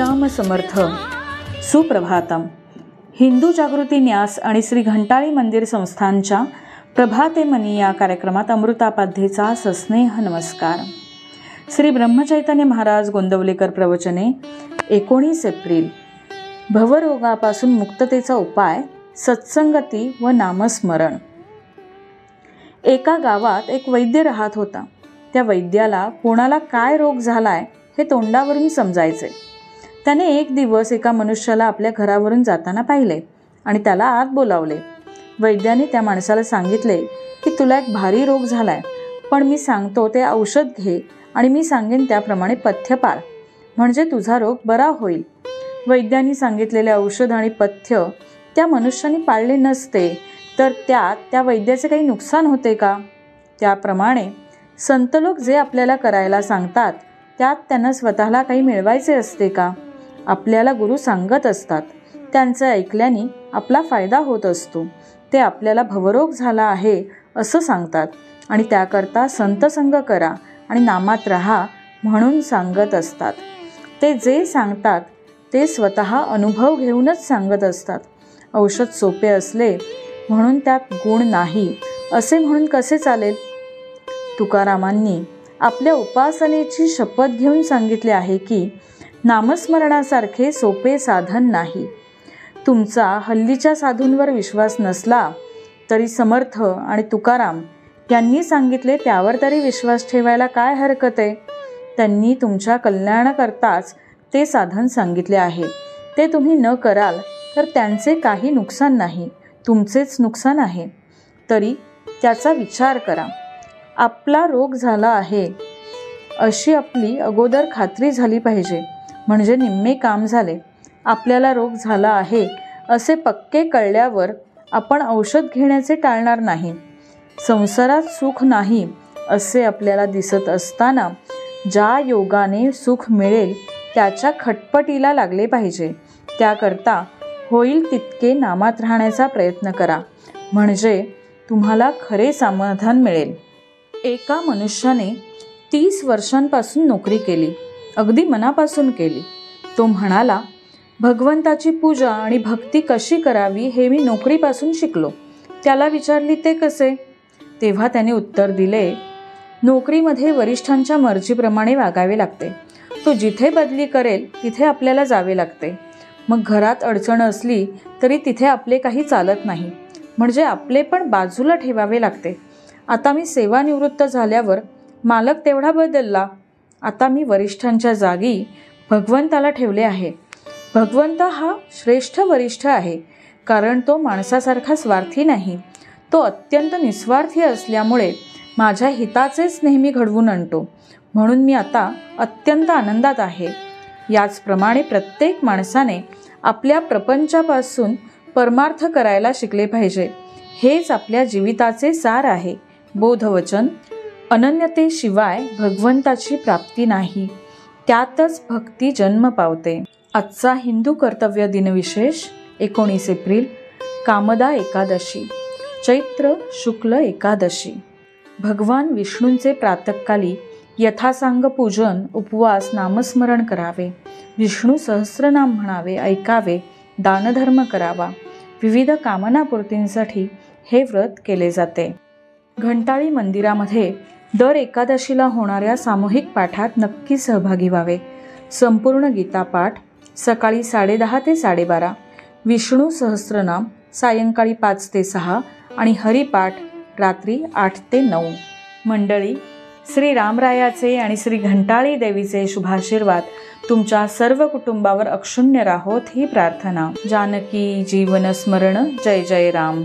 श्रीराम समर्थ. सुप्रभातम. हिंदू जागृती न्यास आणि श्री घंटाळी मंदिर संस्थानच्या प्रभाते मनी या कार्यक्रमात अमृतापाध्येचा सस्नेह नमस्कार. श्री ब्रह्मचैतन्य महाराज गोंदवलेकर प्रवचने 19 एप्रिल. भवरोगापासून मुक्ततेचा उपाय, सत्संगती व नामस्मरण. एका गावात एक वैद्य राहत होता. त्या वैद्याला कोणाला काय रोग झालाय हे तोंडावरून समजायचे. त्याने एक दिवस एका मनुष्याला आपल्या घरावरून जाताना पाहिले आणि त्याला आत बोलावले. वैद्याने त्या माणसाला सांगितले की तुला एक भारी रोग झालाय, पण मी सांगतो ते औषध घे आणि मी सांगेन त्याप्रमाणे पथ्य पाळ, म्हणजे तुझा रोग बरा होईल. वैद्याने सांगितलेले औषध आणि पथ्य त्या मनुष्याने पाळले नसते तर त्यात त्या वैद्याचे काही नुकसान होते का? त्याप्रमाणे संत लोक जे आपल्याला करायला सांगतात त्यात त्यांना स्वतःला काही मिळवायचे असते का? आपल्याला गुरु सांगत असतात, त्यांचं ऐकल्याने आपला फायदा होत असतो. ते आपल्याला भवरोग झाला आहे असं सांगतात आणि त्याकरता संतसंग करा आणि नामात राहा म्हणून सांगत असतात. ते जे सांगतात ते स्वतः अनुभव घेऊनच सांगत असतात. औषध सोपे असले म्हणून त्यात गुण नाही असे म्हणून कसे चालेल? तुकारामांनी आपल्या उपासनेची शपथ घेऊन सांगितले आहे की नामस्मरणासारखे सोपे साधन नाही. तुमचा हल्लीच्या साधूंवर विश्वास नसला तरी समर्थ आणि तुकाराम यांनी सांगितले त्यावर तरी विश्वास ठेवायला काय हरकत आहे? त्यांनी तुमच्या कल्याणाकरताच ते साधन सांगितले आहे. ते तुम्ही न कराल तर त्यांचे काही नुकसान नाही, तुमचेच नुकसान आहे. तरी त्याचा विचार करा. आपला रोग झाला आहे अशी आपली अगोदर खात्री झाली पाहिजे, म्हणजे निम्मे काम झाले. आपल्याला रोग झाला आहे असे पक्के कळल्यावर आपण औषध घेण्याचे टाळणार नाही. संसारात सुख नाही असे आपल्याला दिसत असताना ज्या योगाने सुख मिळेल त्याच्या खटपटीला लागले पाहिजे. त्याकरता होईल तितके नामात राहण्याचा प्रयत्न करा, म्हणजे तुम्हाला खरे समाधान मिळेल. एका मनुष्याने 30 वर्षांपासून नोकरी केली, अगदी मनापासून केली. तो म्हणाला, भगवंताची पूजा आणि भक्ती कशी करावी हे मी नोकरीपासून शिकलो. त्याला विचारली ते कसे? तेव्हा त्याने उत्तर दिले, नोकरीमध्ये वरिष्ठांच्या मर्जीप्रमाणे वागावे लागते. तो जिथे बदली करेल तिथे आपल्याला जावे लागते. मग घरात अडचण असली तरी तिथे आपले काही चालत नाही, म्हणजे आपले पण बाजूला ठेवावे लागते. आता मी सेवानिवृत्त झाल्यावर मालक तेवढा बदलला. आता मी वरिष्ठांच्या जागी भगवंताला ठेवले आहे. भगवंत हा श्रेष्ठ वरिष्ठ आहे, कारण तो माणसासारखा स्वार्थी नाही. तो अत्यंत निस्वार्थी असल्यामुळे माझ्या हिताचेच नेहमी घडवून आणतो. म्हणून मी आता अत्यंत आनंदात आहे. याचप्रमाणे प्रत्येक माणसाने आपल्या प्रपंचापासून परमार्थ करायला शिकले पाहिजे. हेच आपल्या जीविताचे सार आहे. बोधवचन. अनन्यतेशिवाय भगवंताची प्राप्ती नाही, त्यातच भक्ती जन्म पावते. आजचा हिंदू कर्तव्य दिनविशेष 19 एप्रिल. कामदा एकादशी, चैत्र शुक्ल एकादशी. भगवान विष्णूंचे प्रातःकाली यथासांग पूजन, उपवास, नामस्मरण करावे. विष्णू सहस्रनाम म्हणावे, ऐकावे, दानधर्म करावा. विविध कामनापूर्तींसाठी हे व्रत केले जाते. घंटाळी मंदिरामध्ये दर एकादशीला होणाऱ्या सामूहिक पाठात नक्की सहभागी व्हावे. संपूर्ण गीतापाठ सकाळी 10:30 ते 12:30, विष्णू सहस्रनाम सायंकाळी 5 ते 6 आणि हरिपाठ रात्री 8 ते 9. मंडळी, श्री रामरायाचे आणि श्री घंटाळी देवीचे शुभाशीर्वाद तुमच्या सर्व कुटुंबावर अक्षुण्य राहोत ही प्रार्थना. जानकी जीवन स्मरण. जय जय राम.